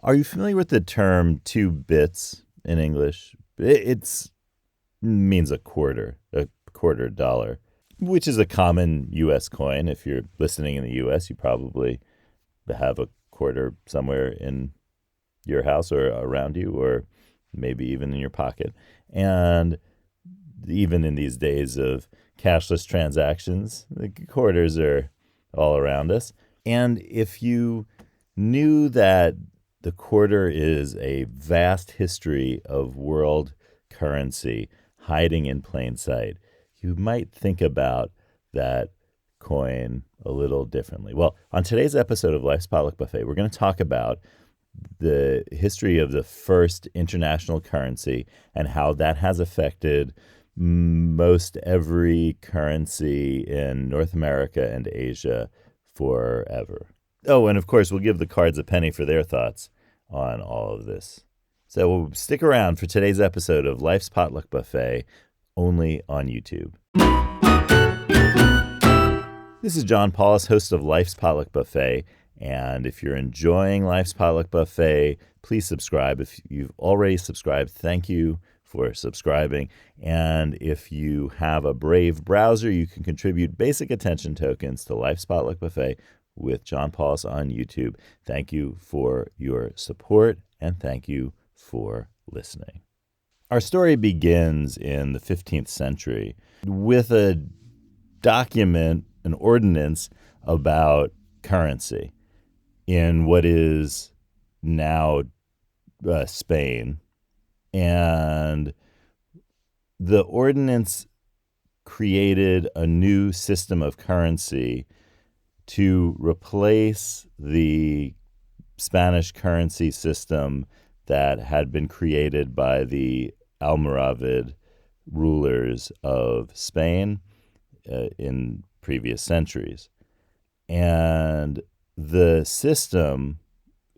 Are you familiar with the term 2 bits in English? It means a quarter dollar, which is a common U.S. coin. If you're listening in the U.S., you probably have a quarter somewhere in your house or around you, or maybe even in your pocket. And even in these days of cashless transactions, the quarters are all around us. And if you knew that the quarter is a vast history of world currency hiding in plain sight, you might think about that coin a little differently. Well, on today's episode of Life's Potluck Buffet, we're going to talk about the history of the first international currency and how that has affected most every currency in North America and Asia forever. Oh, and of course, we'll give the cards a penny for their thoughts on all of this. So we'll stick around for today's episode of Life's Potluck Buffet, only on YouTube. This is John Paulus, host of Life's Potluck Buffet. And if you're enjoying Life's Potluck Buffet, please subscribe. If you've already subscribed, thank you for subscribing. And if you have a Brave browser, you can contribute basic attention tokens to Life's Potluck Buffet with John Paulus on YouTube. Thank you for your support, and thank you for listening. Our story begins in the 15th century with a document, an ordinance about currency in what is now Spain. And the ordinance created a new system of currency to replace the Spanish currency system that had been created by the Almoravid rulers of Spain in previous centuries. And the system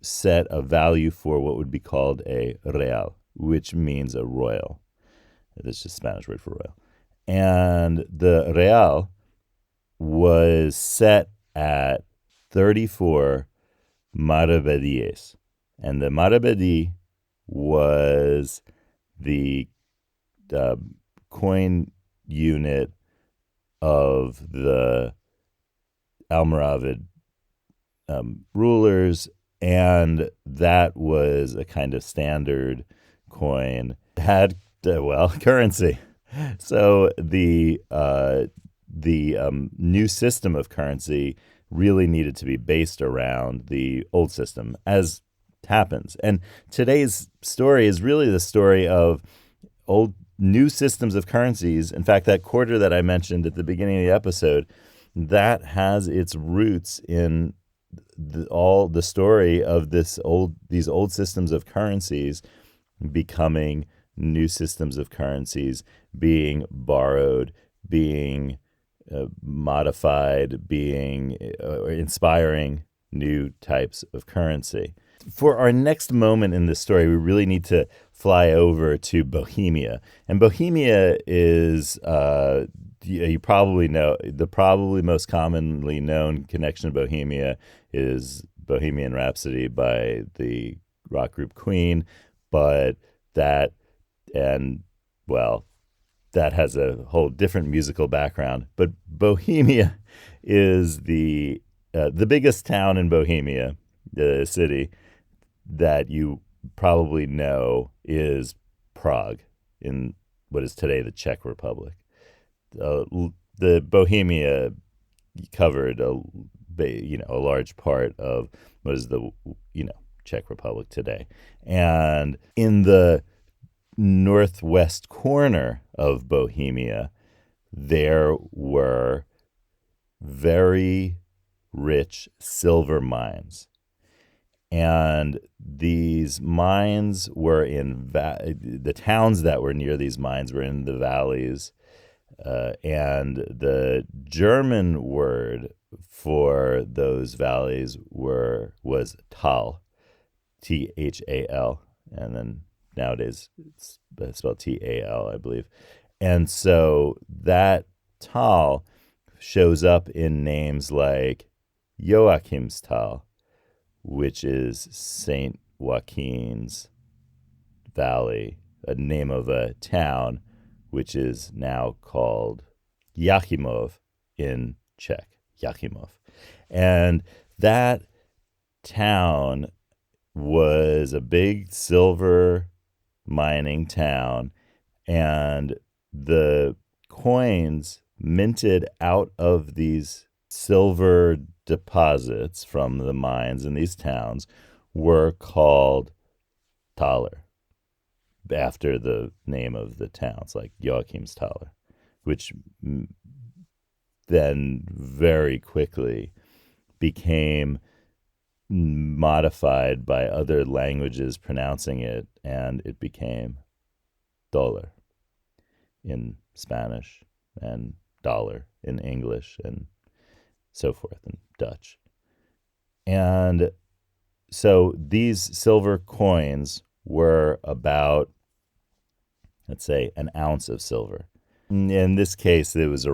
set a value for what would be called a real, which means a royal. That's just Spanish word for royal. And the real was set at 34 maravedíes. And the maravedí was the coin unit of the Almoravid rulers, and that was a kind of standard coin. It had, currency. So the new system of currency really needed to be based around the old system, as happens. And today's story is really the story of new systems of currencies. In fact, that quarter that I mentioned at the beginning of the episode, that has its roots in all the story of these old systems of currencies becoming new systems of currencies, being borrowed, being modified, being inspiring new types of currency. For our next moment in this story, we really need to fly over to Bohemia. And Bohemia is, you probably know, the probably most commonly known connection to Bohemia is Bohemian Rhapsody by the rock group Queen. But that has a whole different musical background. But Bohemia is the biggest town in Bohemia, the city that you probably know is Prague, in what is today the Czech Republic. The Bohemia covered a large part of what is the Czech Republic today. And in the northwest corner of Bohemia, there were very rich silver mines. And these mines were in the towns that were near these mines were in the valleys. And the German word for those valleys was Tal, Thal, and then nowadays it's spelled Tal, I believe. And so that Tal shows up in names like Joachimsthal, which is St. Joaquin's Valley, a name of a town which is now called Yakimov in Czech. Yakimov. And that town was a big silver mining town, and the coins minted out of these silver deposits from the mines in these towns were called Thaler, after the name of the towns, like Joachimsthaler, which then very quickly became modified by other languages pronouncing it, and it became dollar in Spanish and dollar in English and so forth in Dutch. And so these silver coins were about, let's say, an ounce of silver. In this case, it was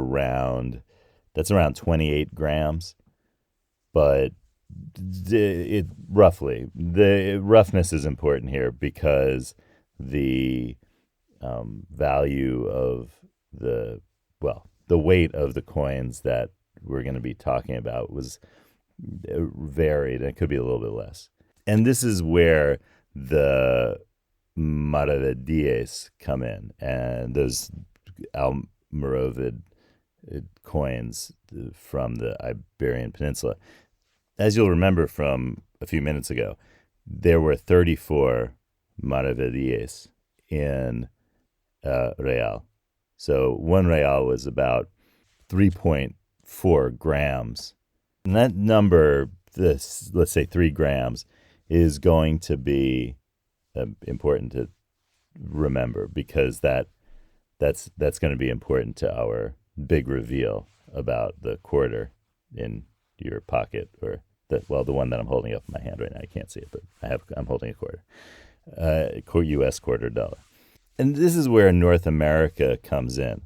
that's around 28 grams, but the roughness is important here because the value of the weight of the coins that we're going to be talking about was varied, and it could be a little bit less. And this is where the maravedíes come in, and those Almoravid coins from the Iberian Peninsula. As you'll remember from a few minutes ago, there were 34 maravedíes in real. So one real was about 3.4 grams. And that number, let's say 3 grams, is going to be important to remember, because that's going to be important to our big reveal about the quarter in your pocket, or the one that I'm holding up in my hand right now. I can't see it, but I'm holding a quarter, U.S. quarter dollar. And this is where North America comes in,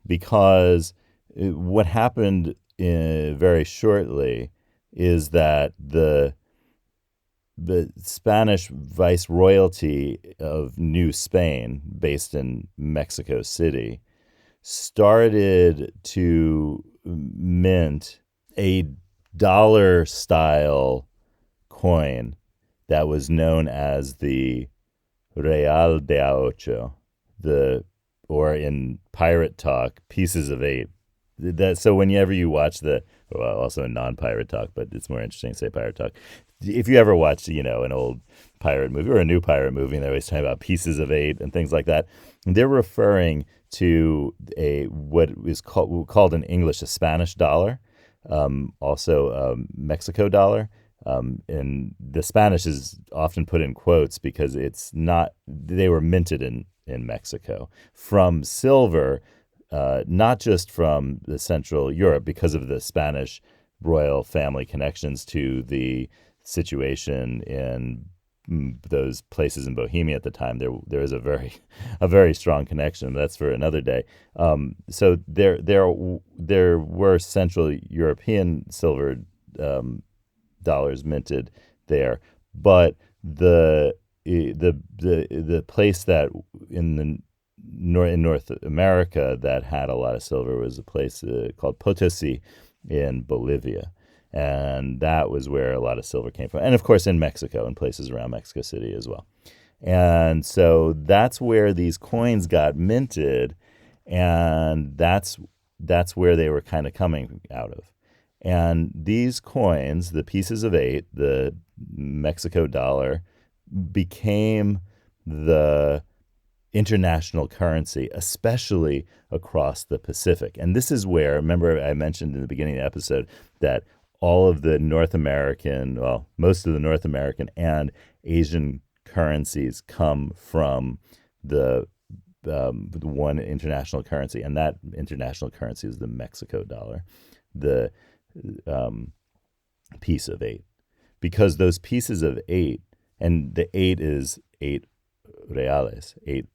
because what happened very shortly is that the Spanish viceroyalty of New Spain, based in Mexico City, started to mint a dollar-style coin that was known as the Real de a Ocho, or in pirate talk, pieces of 8. So whenever you watch also in non-pirate talk, but it's more interesting to say pirate talk. If you ever watch, an old pirate movie or a new pirate movie, and they're always talking about pieces of 8 and things like that, they're referring to what is called in English a Spanish dollar, also a Mexico dollar. And the Spanish is often put in quotes because they were minted in Mexico from silver, not just from the Central Europe, because of the Spanish royal family connections to the situation in those places in Bohemia at the time. There is a very strong connection. That's for another day. So there were Central European silver dollars minted there, but the place that in North America that had a lot of silver was a place called Potosi in Bolivia, and that was where a lot of silver came from, and of course in Mexico and places around Mexico City as well. And so that's where these coins got minted, and that's where they were kind of coming out of. And these coins, the pieces of 8, the Mexico dollar, became the international currency, especially across the Pacific. And this is where, remember I mentioned in the beginning of the episode that all of the most of the North American and Asian currencies come from the one international currency, and that international currency is the Mexico dollar, the piece of 8, because those pieces of 8, and the 8 is 8 reales, 8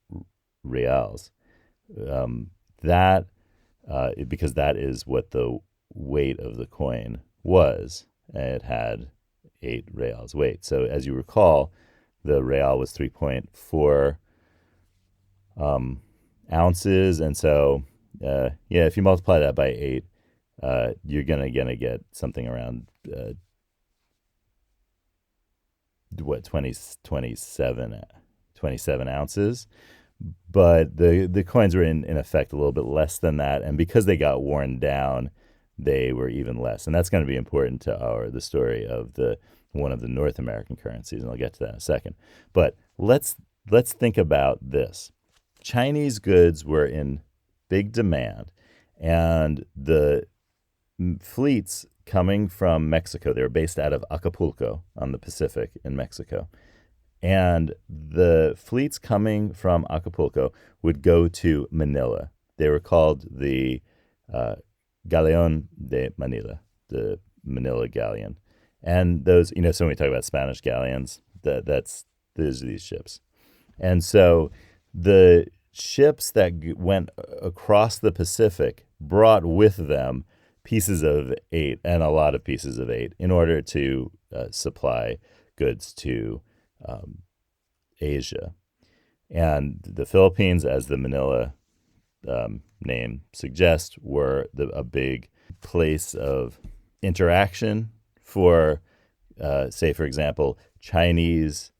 reals, because that is what the weight of the coin was. It had 8 reals weight. So as you recall, the real was 3.4 ounces. And so, yeah, if you multiply that by 8, you're gonna get something around what 27 ounces. But the coins were in effect a little bit less than that, and because they got worn down, they were even less. And that's going to be important to the story of the one of the North American currencies, and I'll get to that in a second. But let's think about this. Chinese goods were in big demand, and the fleets coming from Mexico, they were based out of Acapulco on the Pacific in Mexico. And the fleets coming from Acapulco would go to Manila. They were called the uh, Galeon de Manila, the Manila galleon. And those, so when we talk about Spanish galleons, those are these ships. And so the ships that went across the Pacific brought with them pieces of eight and a lot of pieces of eight in order to supply goods to Asia. And the Philippines, as the Manila name suggests, were a big place of interaction for, say, for example, Chinese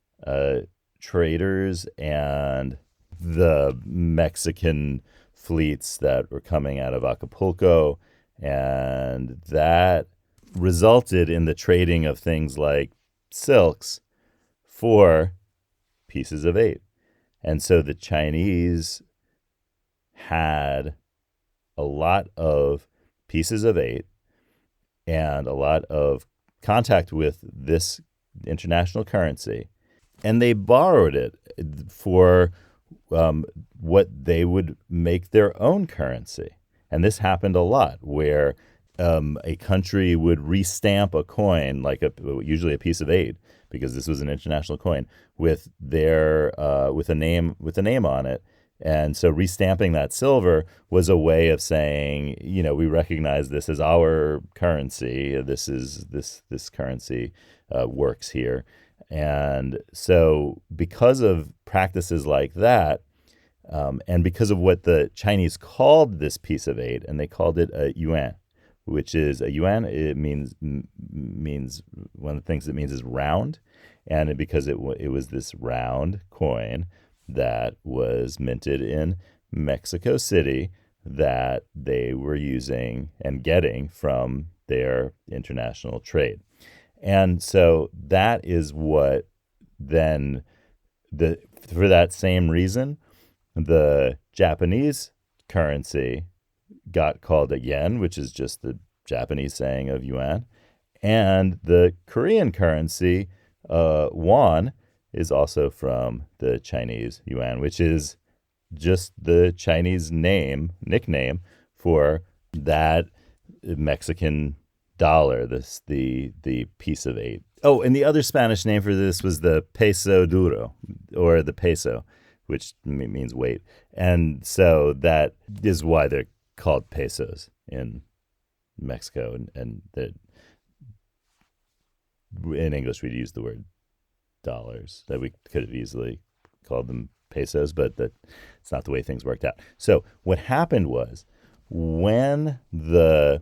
traders and the Mexican fleets that were coming out of Acapulco. And that resulted in the trading of things like silks for pieces of eight. And so the Chinese had a lot of pieces of eight and a lot of contact with this international currency. And they borrowed it for what they would make their own currency. And this happened a lot, where a country would restamp a coin, like usually a piece of eight, because this was an international coin, with their with a name on it. And so restamping that silver was a way of saying, we recognize this as our currency. This currency works here. And so because of practices like that, and because of what the Chinese called this piece of eight, and they called it a yuan, which is a yuan. It means one of the things it means is round, and because it was this round coin that was minted in Mexico City that they were using and getting from their international trade. And so that is what then for that same reason, the Japanese currency got called a yen, which is just the Japanese saying of yuan. And the Korean currency, won, is also from the Chinese yuan, which is just the Chinese nickname for that Mexican dollar, the piece of eight. Oh, and the other Spanish name for this was the peso duro, or the peso, which means weight. And so that is why they're called pesos in Mexico. And in English, we'd use the word dollars. That we could have easily called them pesos, but it's not the way things worked out. So what happened was, when the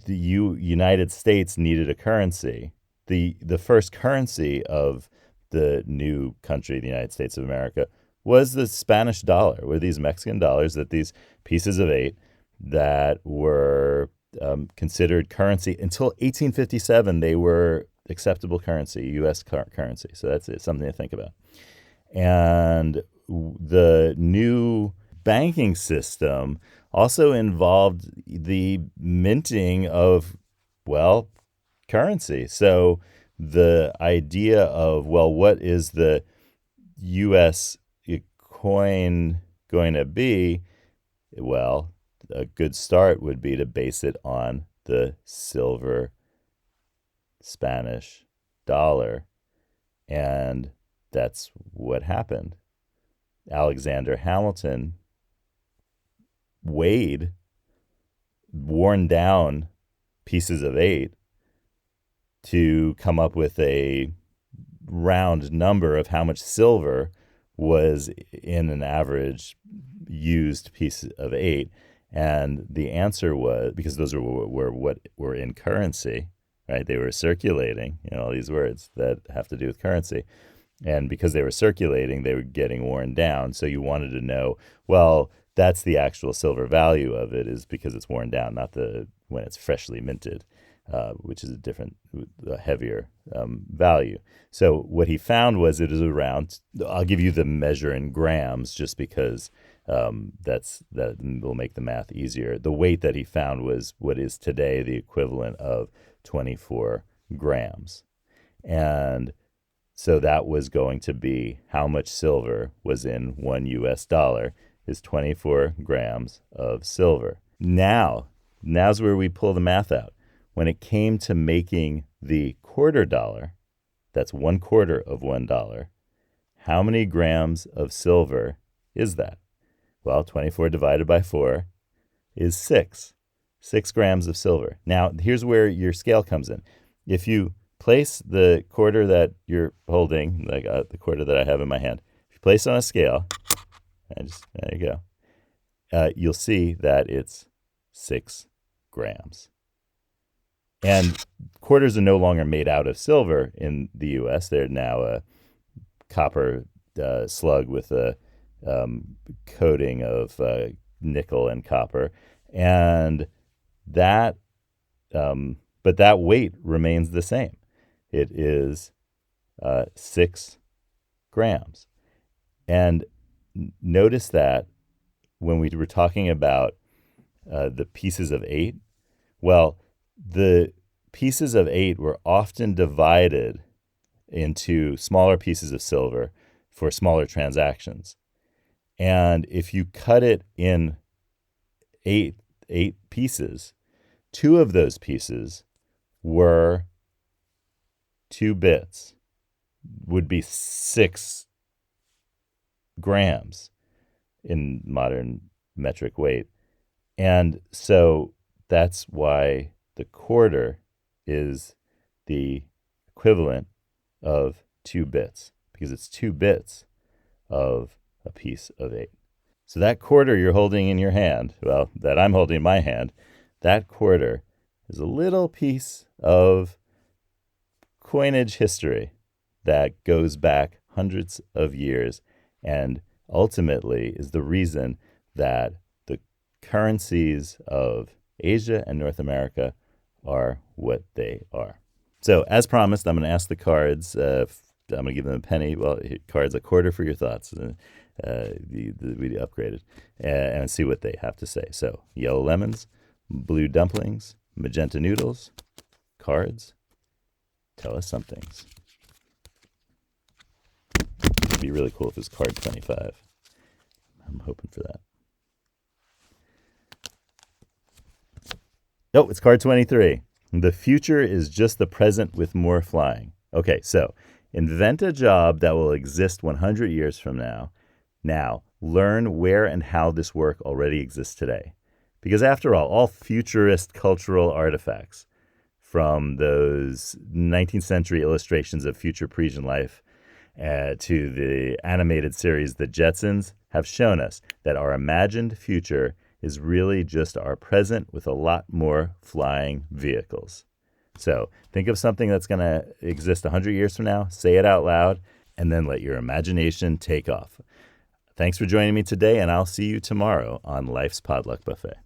United States needed a currency, the first currency of the new country, the United States of America, was the Spanish dollar, were these Mexican dollars, that these pieces of eight that were considered currency. Until 1857, they were acceptable currency, U.S. currency. So that's something to think about. And the new banking system also involved the minting of, currency. So the idea of, what is the U.S. coin going to be? Well, a good start would be to base it on the silver Spanish dollar. And that's what happened. Alexander Hamilton weighed worn down pieces of eight to come up with a round number of how much silver was in an average used piece of 8. And the answer was, because those were what were in currency, right? They were circulating, all these words that have to do with currency. And because they were circulating, they were getting worn down. So you wanted to know, well, that's the actual silver value of it, is because it's worn down, not when it's freshly minted, which is a different, heavier value. So what he found was it is around, I'll give you the measure in grams just because that will make the math easier. The weight that he found was what is today the equivalent of 24 grams. And so that was going to be how much silver was in $1 is 24 grams of silver. Now's where we pull the math out. When it came to making the $0.25, that's 1/4 of $1, how many grams of silver is that? Well, 24 divided by 4 is 6. 6 grams of silver. Now, here's where your scale comes in. If you place the quarter that you're holding, like the quarter that I have in my hand, if you place it on a scale, there you go, you'll see that it's 6 grams. And quarters are no longer made out of silver in the U.S. They're now a copper slug with a coating of nickel and copper. And that, but that weight remains the same. It is 6 grams. And notice that when we were talking about the pieces of 8, well, the pieces of 8 were often divided into smaller pieces of silver for smaller transactions. And if you cut it in eight pieces, 2 of those pieces were 2 bits, would be 6 grams in modern metric weight. And so that's why the quarter is the equivalent of 2 bits, because it's 2 bits of a piece of 8. So that quarter you're holding in your hand, well, that I'm holding in my hand, that quarter is a little piece of coinage history that goes back hundreds of years and ultimately is the reason that the currencies of Asia and North America are what they are. So as promised, I'm going to ask the cards. I'm going to give them a penny. Well, cards, a quarter for your thoughts. We upgraded and see what they have to say. So yellow lemons, blue dumplings, magenta noodles, cards. Tell us some things. It'd be really cool if it was card 25. I'm hoping for that. Oh, it's card 23. The future is just the present with more flying. Okay, so invent a job that will exist 100 years from now. Now, learn where and how this work already exists today. Because after all futurist cultural artifacts, from those 19th century illustrations of future Parisian life to the animated series The Jetsons, have shown us that our imagined future is really just our present with a lot more flying vehicles. So think of something that's going to exist 100 years from now, say it out loud, and then let your imagination take off. Thanks for joining me today, and I'll see you tomorrow on Life's Potluck Buffet.